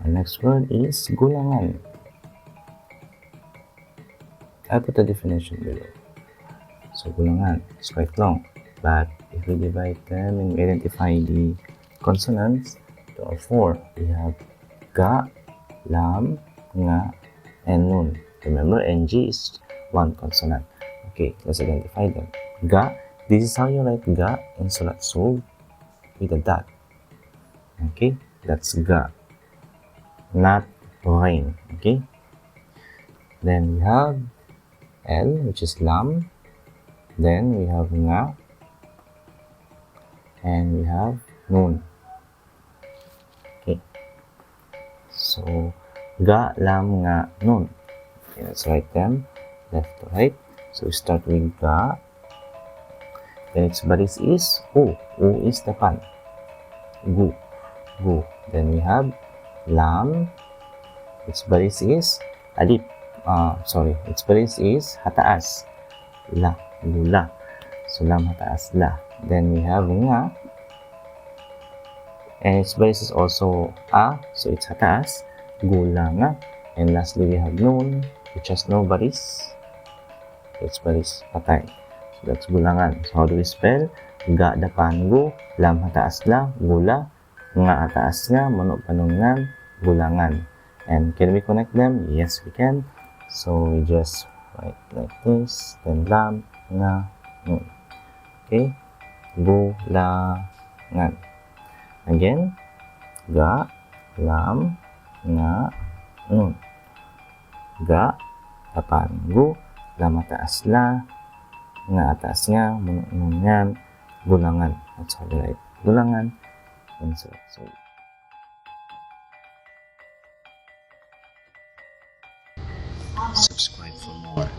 The next word is gulangan. I put the definition below. So gulangan is quite long, but if we divide them and identify the consonants, there are 4. We have ga, lam, nga, and nun. Remember, ng is one consonant. Okay, let's identify them. Ga, this is how you write ga in Sulat Sūg with a dot. Okay, that's ga, not rain. Okay, then we have L, which is lam, then we have nga, and we have nun. Okay, so ga, lam, nga, nun. Okay, let's write them left to right. So we start with ga. The next baris is u. U is depan. Gu. Gu. Then we have lam. Its baris is alip. Its baris is hataas. La. Gula. So lam hataas la. Then we have nga. And its baris is also a. So it's hataas. Gulanga. And lastly we have nun, which has no baris. Its baris patay. So that's gulangan. So how do we spell? Ga dapan gu, lam hataas la, gula, nga hataas nga, manok panungan, gulangan. And can we connect them? Yes, we can. So we just write like this, then lam, nga, nun. Okay? Gulangan. Again, ga, lam, nga, nun. Ga, dapan gu, lam hataas la, nga atas nga, munungan, gulangan. That's how we write gulangan in Sulat Sūg. Subscribe for more.